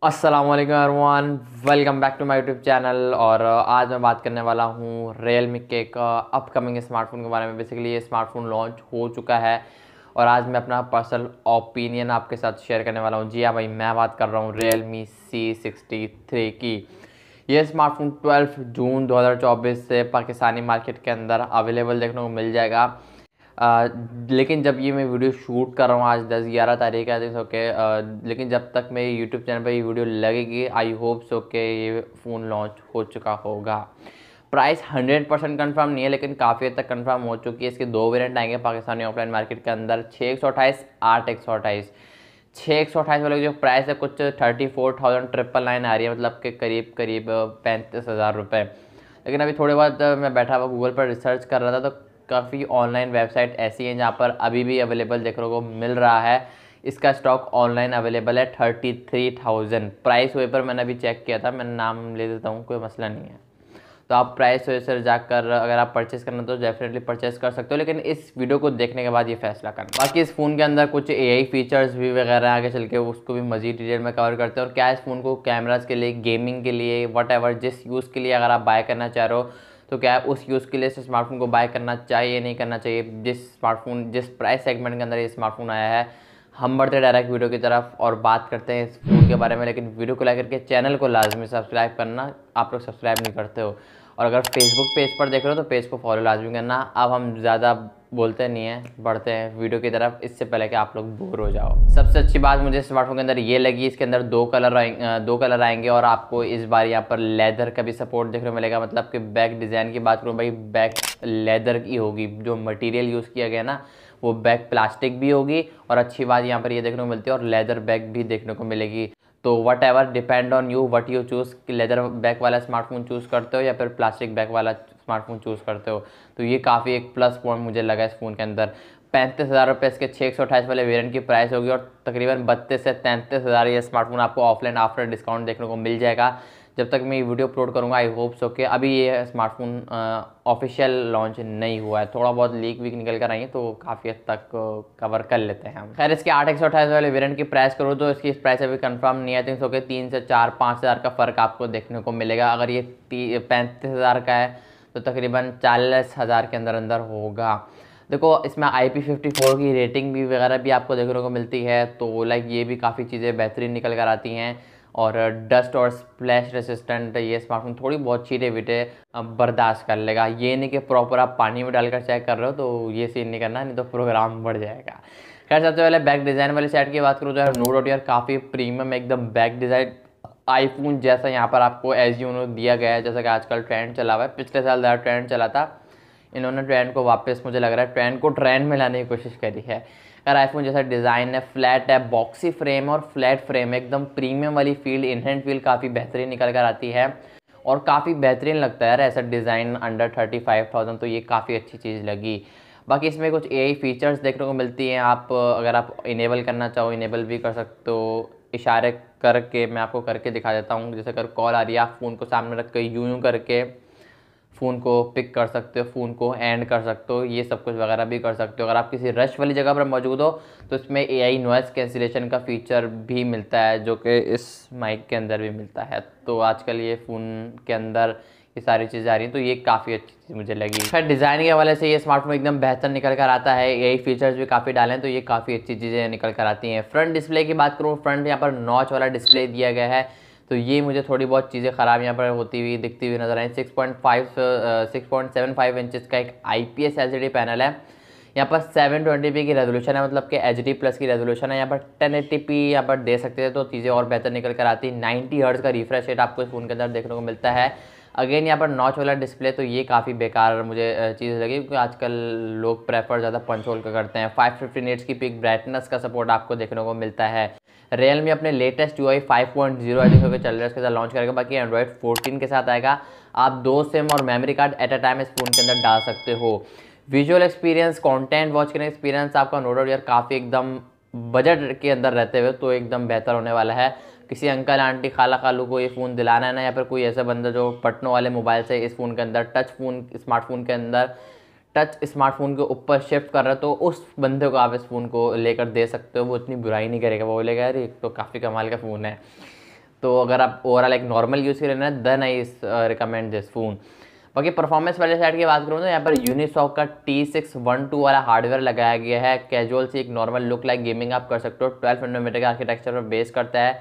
अस्सलाम वालेकुम everyone, welcome back to my YouTube channel. और आज मैं बात करने वाला हूँ Realme के एक अपकमिंग स्मार्टफोन के बारे में। बेसिकली ये स्मार्टफोन लॉन्च हो चुका है और आज मैं अपना पर्सनल ओपिनियन आपके साथ शेयर करने वाला हूँ। जी हाँ भाई, मैं बात कर रहा हूँ Realme C63 की। ये स्मार्टफोन 12 जून 2024 से पाकिस्तानी मार्केट के अंदर अवेलेबल देखने को मिल जाएगा। लेकिन जब ये मैं वीडियो शूट कर रहा हूँ आज 10-11 तारीख है, तो ओके, लेकिन जब तक मेरे यूट्यूब चैनल पर ये वीडियो लगेगी आई होप सो के ये फ़ोन लॉन्च हो चुका होगा। प्राइस 100% कन्फर्म नहीं है, लेकिन काफ़ी हद तक कन्फर्म हो चुकी है। इसके दो वेरिएंट आएंगे पाकिस्तानी ऑफलाइन मार्केट के अंदर, 6128, 8128। 6128 वाले की जो प्राइस है कुछ 34,999 आ रही है, मतलब के करीब करीब 35,000 रुपये। लेकिन अभी थोड़े बाद मैं बैठा हुआ गूगल पर रिसर्च कर रहा था, तो काफ़ी ऑनलाइन वेबसाइट ऐसी हैं जहाँ पर अभी भी अवेलेबल देखने को मिल रहा है। इसका स्टॉक ऑनलाइन अवेलेबल है 33,000। प्राइस वे पर मैंने अभी चेक किया था, मैं नाम ले देता हूँ, कोई मसला नहीं है। तो आप प्राइस से जाकर अगर आप परचेस करना तो डेफिनेटली परचेस कर सकते हो, लेकिन इस वीडियो को देखने के बाद ये फैसला करना। बाकी इस फ़ोन के अंदर कुछ एआई फीचर्स भी वगैरह आगे चल के उसको भी मज़ीद डिटेल में कवर करते हैं। और क्या इस फ़ोन को कैमरास के लिए, गेमिंग के लिए, वट एवर जिस यूज़ के लिए अगर आप बाय करना चाह रहे हो, तो क्या उस यूज़ के लिए इस स्मार्टफोन को बाय करना चाहिए नहीं करना चाहिए। जिस प्राइस सेगमेंट के अंदर ये स्मार्टफोन आया है, हम बढ़ते डायरेक्ट वीडियो की तरफ और बात करते हैं इस फ़ोन के बारे में। लेकिन वीडियो को लाइक करके चैनल को लाजमी सब्सक्राइब करना, आप लोग सब्सक्राइब नहीं करते हो। और अगर फेसबुक पेज पर देख रहे हो तो पेज को फॉलो लाजमी करना। अब हम ज़्यादा बोलते नहीं हैं, बढ़ते हैं वीडियो की तरफ, इससे पहले कि आप लोग बोर हो जाओ। सबसे अच्छी बात मुझे स्मार्टफोन के अंदर ये लगी, इसके अंदर दो कलर आएंगे और आपको इस बार यहाँ पर लेदर का भी सपोर्ट देखने को मिलेगा। मतलब कि बैक डिज़ाइन की बात करूँ भाई, बैक लेदर की होगी। जो मटेरियल यूज़ किया गया ना, वो बैक प्लास्टिक भी होगी। और अच्छी बात यहाँ पर ये देखने को मिलती है, और लेदर बैक भी देखने को मिलेगी। तो what ever depend on you, what you choose, leather back वाला स्मार्टफोन चूज़ करते हो या फिर प्लास्टिक बैक वाला स्मार्टफोन चूज़ करते हो। तो ये काफ़ी एक प्लस पॉइंट मुझे लगा इस फ़ोन के अंदर। 35,000 रुपये इसके 6128 वाले वेरिएंट की प्राइस होगी, और तकरीबन 32 से 33,000 ये स्मार्टफोन आपको ऑफलाइन आफ्टर डिस्काउंट देखने को मिल जाएगा। जब तक मैं ये वीडियो अपलोड करूँगा आई होप सो के अभी ये स्मार्टफोन ऑफिशियल लॉन्च नहीं हुआ है, थोड़ा बहुत लीक वीक निकल कर आई है, तो काफ़ी हद तक कवर कर लेते हैं हम। खैर, इसके 8/128 वाले वेरिएंट की प्राइस करूँ तो इसकी प्राइस अभी कंफर्म नहीं है। 3 से 4-5 हज़ार का फ़र्क आपको देखने को मिलेगा। अगर ये 35,000 का है तो तकरीबन 40,000 के अंदर अंदर होगा। देखो, इसमें IP54 की रेटिंग भी वगैरह भी आपको देखने को मिलती है, तो लाइक ये भी काफ़ी चीज़ें बेहतरीन निकल कर आती हैं। और डस्ट और स्प्लैश रेसिस्टेंट ये स्मार्टफोन थोड़ी बहुत चीटें वीटें बर्दाश्त कर लेगा। ये नहीं कि प्रॉपर आप पानी में डालकर चेक कर रहे हो, तो ये सीन नहीं करना, नहीं तो प्रोग्राम बढ़ जाएगा। खैर, सबसे पहले बैक डिज़ाइन वाली साइड की बात करूँ तो यार नो डाउट यार काफ़ी प्रीमियम एकदम बैक डिज़ाइन आईफोन जैसा यहाँ पर आपको एज यू दिया गया है। जैसा कि आजकल ट्रेंड चला हुआ है, पिछले साल ज़्यादा ट्रेंड चला था, इन्होंने ट्रेंड को वापस, मुझे लग रहा है ट्रेंड को ट्रेंड में लाने की कोशिश करी है। यार आईफोन जैसा डिज़ाइन है, फ्लैट है, बॉक्सी फ्रेम और फ्लैट फ्रेम, एकदम प्रीमियम वाली फील, इनहैंड फील काफ़ी बेहतरीन निकल कर आती है और काफ़ी बेहतरीन लगता है यार ऐसा डिज़ाइन अंडर 35,000, तो ये काफ़ी अच्छी चीज़ लगी। बाकी इसमें कुछ एआई फीचर्स देखने को मिलती हैं। आप अगर आप इनेबल करना चाहो इनेबल भी कर सकते हो, इशारे करके मैं आपको करके दिखा देता हूँ। जैसे अगर कॉल आ रही है, आप फ़ोन को सामने रख के यूँ करके फ़ोन को पिक कर सकते हो, फ़ोन को एंड कर सकते हो, ये सब कुछ वगैरह भी कर सकते हो। अगर आप किसी रश वाली जगह पर मौजूद हो तो इसमें एआई नॉइज़ कैंसिलेशन का फ़ीचर भी मिलता है, जो कि इस माइक के अंदर भी मिलता है। तो आजकल ये फ़ोन के अंदर ये सारी चीज़ें आ रही हैं, तो ये काफ़ी अच्छी चीज़ मुझे लगी। खैर, डिज़ाइन के हवाले से ये स्मार्टफोन एकदम बेहतर निकल कर आता है। एआई फीचर्स भी काफ़ी डाले हैं, तो ये काफ़ी अच्छी चीज़ें निकल कर आती हैं। फ्रंट डिस्प्ले की बात करूँ, फ्रंट यहाँ पर नॉच वाला डिस्प्ले दिया गया है, तो ये मुझे थोड़ी बहुत चीज़ें ख़राब यहाँ पर होती हुई दिखती हुई नज़र आई। 6.75 इंचज़ का एक IPS LCD पैनल है। यहाँ पर 720p की रेजोल्यूशन है, मतलब कि HD+ की रेजोल्यूशन है। यहाँ पर 1080p यहाँ पर दे सकते हैं, तो चीज़ें और बेहतर निकल कर आती। 90 हर्ट्ज़ का रिफ्रेश रेट आपको इस फ़ोन के अंदर देखने को मिलता है। अगेन यहाँ पर नॉच वाला डिस्प्ले, तो ये काफ़ी बेकार मुझे चीज़ लगी, क्योंकि आजकल लोग प्रेफर ज़्यादा पंच होल का करते हैं। 550 निट्स की पिक ब्राइटनेस का सपोर्ट आपको देखने को मिलता है। Realme अपने लेटेस्ट UI 5.0 आई थिंक चल रहा है, इसके साथ लॉन्च करेगा। बाकी एंड्रॉइड 14 के साथ आएगा। आप 2 सिम और memory card at a time इस फ़ोन के अंदर डाल सकते हो। विजुअल एक्सपीरियंस, कंटेंट वॉच करने एक्सपीरियंस आपका नो डाउट यार काफ़ी एकदम बजट के अंदर रहते हुए तो एकदम बेहतर होने वाला है। किसी अंकल आंटी खाला खालू को ये फ़ोन दिलाना है ना, या फिर कोई ऐसा बंदा जो बटनों वाले मोबाइल से इस फ़ोन के अंदर स्मार्टफोन के अंदर टच स्मार्टफोन के ऊपर शिफ्ट कर रहा है, तो उस बंदे को आप इस फ़ोन को लेकर दे सकते हो। वो इतनी बुराई नहीं करेगा, वो बोलेगा यार ये तो काफ़ी कमाल का फ़ोन है। तो अगर आप ओवरऑल एक नॉर्मल यूज़ के लेना है then I recommend this phone. बाकी परफॉर्मेंस वाले साइड की बात करूँ तो यहाँ पर यूनिसॉक का T612 वाला हार्डवेयर लगाया गया है। कैजुअल सी एक नॉर्मल लुक लाइक गेमिंग आप कर सकते हो। 12 नैनोमीटर का आर्किटेक्चर पर बेस करता है,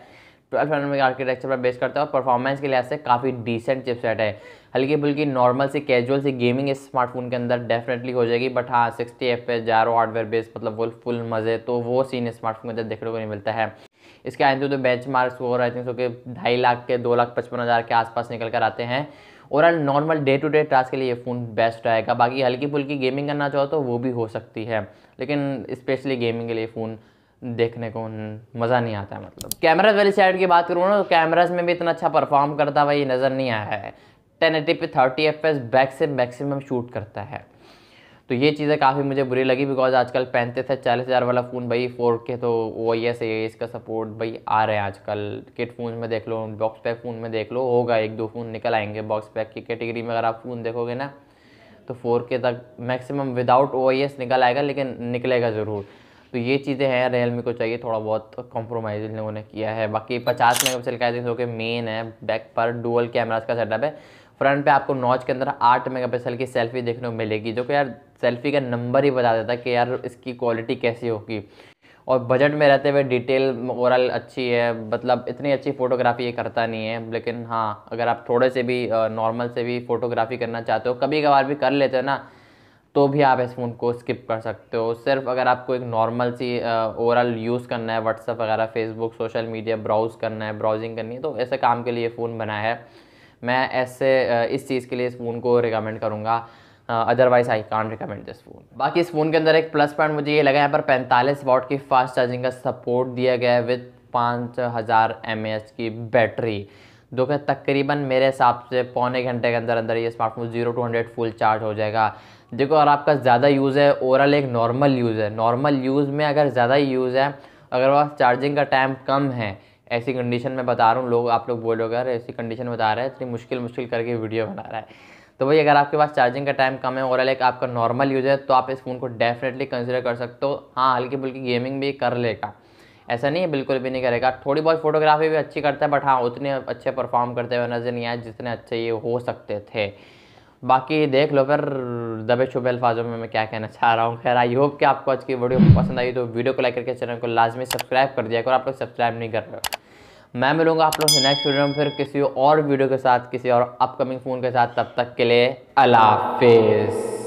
12 नैनोमीटर आर्किटेक्चर पर बेस करता है और परफॉर्मेंस के लिहाज से काफ़ी डिसेंट चिपसेट है। हल्की फुल्की नॉर्मल सी कैजुअल सी गेमिंग इस स्मार्टफोन के अंदर डेफिनेटली हो जाएगी, बट हाँ 60 FPS जारो हार्डवेयर बेस मतलब फुल मज़े, तो वो सीन स्मार्टफोन के अंदर देखने को नहीं मिलता है। इसके आए तो bench mark score I think so कि 2.5 लाख के 2,55,000 के आसपास निकल कर आते हैं। और normal day to day task के लिए ये फ़ोन बेस्ट रहेगा। बाकी हल्की फुल्की गेमिंग करना चाहो तो वो भी हो सकती है, लेकिन स्पेशली गेमिंग के लिए फ़ोन देखने को मज़ा नहीं आता है। मतलब कैमराज वाली साइड की बात करूँ ना, तो कैमराज में भी इतना अच्छा परफॉर्म करता हुआ ये नज़र नहीं आया है। 1080 पे 30 FPS बैक से मैक्सिमम शूट करता है, तो ये चीज़ें काफ़ी मुझे बुरी लगी। बिकॉज आजकल 35 से 40,000 वाला फ़ोन भाई 4K तो OIS AIS का सपोर्ट भाई आ रहे हैं आजकल। किट फ़ोन में देख लो, बॉक्स पैक फ़ोन में देख लो, होगा 1-2 फ़ोन निकल आएंगे बॉक्स पैक की कैटेगरी में। अगर आप फ़ोन देखोगे ना तो 4K तक मैक्सिमम विदाउट OIS निकल आएगा, लेकिन निकलेगा ज़रूर। तो ये चीज़ें हैं, रियलमी को चाहिए थोड़ा बहुत कॉम्प्रोमाइज़ इन लोगों ने किया है। बाकी 50 मेगापिक्सल का जो कि मेन है, बैक पर डुअल कैमरास का सेटअप है। फ्रंट पे आपको नॉच के अंदर 8 मेगापिक्सल की सेल्फी देखने को मिलेगी, जो कि यार सेल्फी का नंबर ही बता देता है कि यार इसकी क्वालिटी कैसी होगी। और बजट में रहते हुए डिटेल ओवरऑल अच्छी है, मतलब इतनी अच्छी फ़ोटोग्राफी ये करता नहीं है, लेकिन हाँ अगर आप थोड़े से भी नॉर्मल से भी फ़ोटोग्राफी करना चाहते हो, कभी कभार भी कर लेते हो ना, तो भी आप इस फ़ोन को स्किप कर सकते हो। सिर्फ अगर आपको एक नॉर्मल सी ओवरऑल यूज़ करना है, व्हाट्सअप वगैरह, फेसबुक, सोशल मीडिया ब्राउज़ करना है, ब्राउजिंग करनी है, तो ऐसे काम के लिए फ़ोन बना है। मैं ऐसे इस चीज़ के लिए इस फ़ोन को रिकमेंड करूँगा, otherwise I can't recommend this phone. बाकी इस फ़ोन के अंदर एक प्लस पॉइंट मुझे ये लगा, यहाँ पर 45 वाट की फास्ट चार्जिंग का सपोर्ट दिया गया है विद 5000 mAh की बैटरी, जो कि तकरीबन मेरे हिसाब से पौने घंटे के अंदर अंदर ये स्मार्टफोन 0 to 100 फुल चार्ज हो जाएगा। देखो अगर आपका ज़्यादा यूज़ है, ओवरऑल एक नॉर्मल यूज़ है, नॉर्मल यूज़ में अगर ज़्यादा यूज़ है, अगर वह चार्जिंग का टाइम कम है, ऐसी कंडीशन में बता रहा हूँ, लोग आप लोग बोलोगे अरे ऐसी कंडीशन बता रहा है, इतनी मुश्किल करके वीडियो बना रहा है, तो भाई अगर आपके पास चार्जिंग का टाइम कम है और एक आपका नॉर्मल यूज़ है, तो आप इस फ़ोन को डेफिनेटली कंसिडर कर सकते हो। हाँ हल्की फुल्की गेमिंग भी कर लेगा, ऐसा नहीं है बिल्कुल भी नहीं करेगा। थोड़ी बहुत फोटोग्राफी भी अच्छी करता है, बट हाँ उतने अच्छे परफॉर्म करते हुए नज़र नहीं आए जितने अच्छे ये हो सकते थे। बाकी देख लो फिर दबे छुपे अल्फाजों में मैं क्या कहना चाह रहा हूँ। खैर आई होप कि आपको आज की वीडियो पसंद आई, तो वीडियो को लाइक करके चैनल को लाजमी सब्सक्राइब कर दिया करो, आप लोग सब्सक्राइब नहीं कर रहे हो। मैं मिलूंगा आप लोग से नेक्स्ट वीडियो में फिर किसी और वीडियो के साथ, किसी और अपकमिंग फ़ोन के साथ। तब तक के लिए अल्लाह हाफिज़।